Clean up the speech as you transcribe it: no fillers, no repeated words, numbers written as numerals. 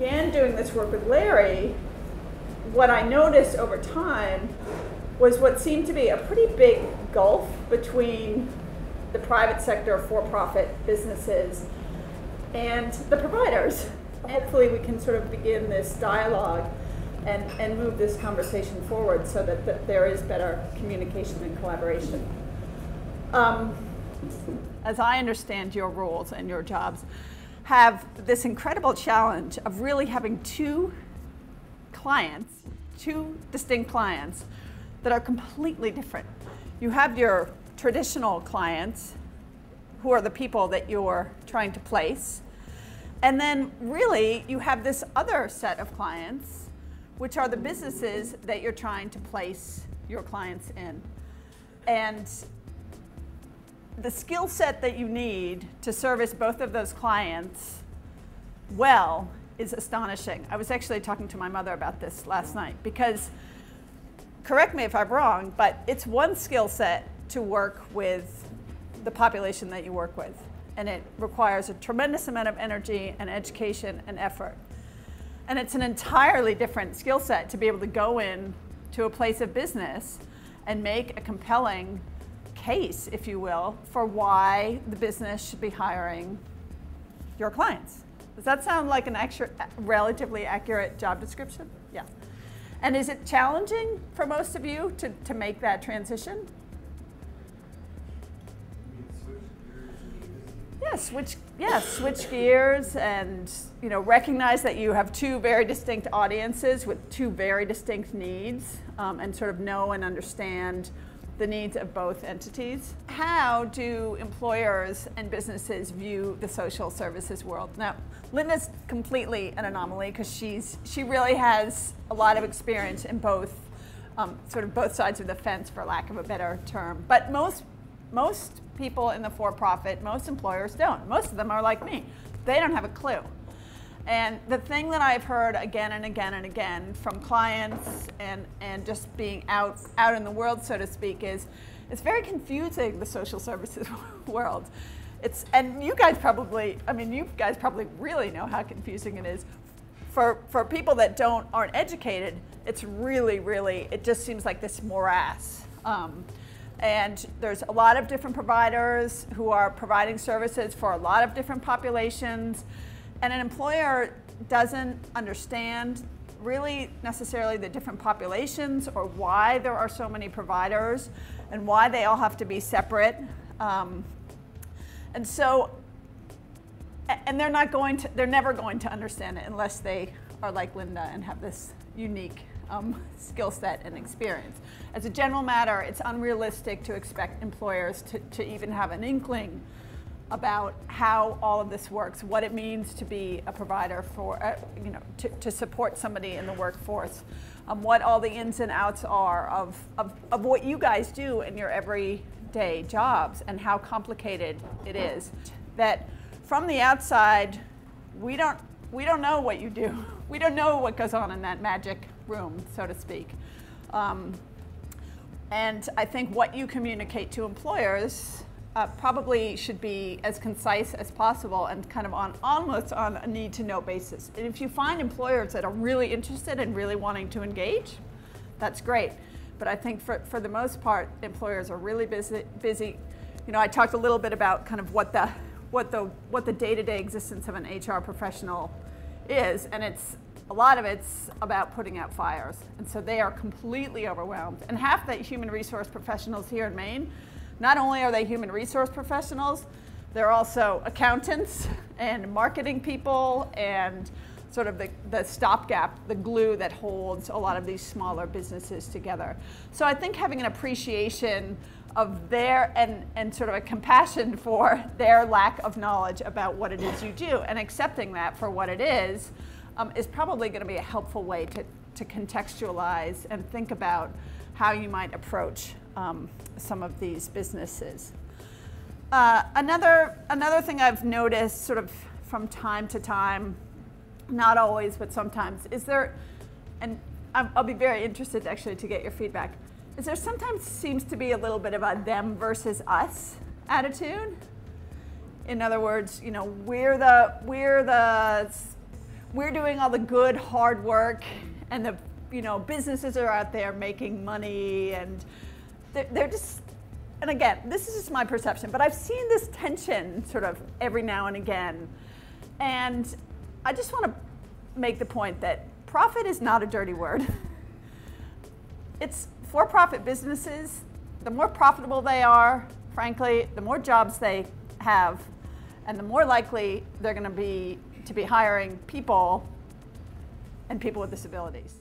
began doing this work with Larry, what I noticed over time was what seemed to be a pretty big gulf between the private sector for-profit businesses and the providers. Hopefully we can sort of begin this dialogue and move this conversation forward so that there is better communication and collaboration. As I understand your roles and your jobs, have this incredible challenge of really having two distinct clients that are completely different. You have your traditional clients, who are the people that you're trying to place, and then really you have this other set of clients, which are the businesses that you're trying to place your clients in. And the skill set that you need to service both of those clients well is astonishing. I was actually talking to my mother about this last night because, correct me if I'm wrong, but it's one skill set to work with the population that you work with. And it requires a tremendous amount of energy and education and effort. And it's an entirely different skill set to be able to go in to a place of business and make a compelling case, if you will, for why the business should be hiring your clients. Does that sound like an relatively accurate job description? Yeah. And is it challenging for most of you to make that transition? Yeah, switch gears and recognize that you have two very distinct audiences with two very distinct needs, and sort of know and understand the needs of both entities. How do employers and businesses view the social services world? Now, Linda's completely an anomaly because she really has a lot of experience in both, sort of both sides of the fence, for lack of a better term. But most people in the for-profit, most employers don't. Most of them are like me. They don't have a clue. And the thing that I've heard again and again and again from clients and just being out in the world, so to speak, is it's very confusing, the social services world. And you guys probably really know how confusing it is. For people that aren't educated, it's really, it just seems like this morass. And there's a lot of different providers who are providing services for a lot of different populations. And an employer doesn't understand really necessarily the different populations or why there are so many providers and why they all have to be separate. And they're never going to understand it unless they are like Linda and have this unique skill set and experience. As a general matter, it's unrealistic to expect employers to even have an inkling about how all of this works, what it means to be a provider for, to support somebody in the workforce, what all the ins and outs are of what you guys do in your everyday jobs and how complicated it is. That from the outside, we don't know what you do. We don't know what goes on in that magic room, so to speak. And I think what you communicate to employers probably should be as concise as possible and kind of almost on a need-to-know basis. And if you find employers that are really interested and really wanting to engage, that's great. But I think for the most part, employers are really busy. I talked a little bit about kind of what the day-to-day existence of an HR professional is, and a lot of it's about putting out fires. And so they are completely overwhelmed. And half the human resource professionals here in Maine, not only are they human resource professionals, they're also accountants and marketing people and sort of the stopgap, the glue that holds a lot of these smaller businesses together. So I think having an appreciation of their, and sort of a compassion for their lack of knowledge about what it is you do and accepting that for what it is probably going to be a helpful way to contextualize and think about how you might approach some of these businesses. Another thing I've noticed sort of from time to time, not always, but sometimes, is there, and I'll be very interested actually to get your feedback, is there sometimes seems to be a little bit of a them versus us attitude? In other words, we're we're doing all the good, hard work, and the businesses are out there making money, and they're just, and again, this is just my perception, but I've seen this tension sort of every now and again. And I just want to make the point that profit is not a dirty word. It's for-profit businesses. The more profitable they are, frankly, the more jobs they have, and the more likely they're going to be hiring people and people with disabilities.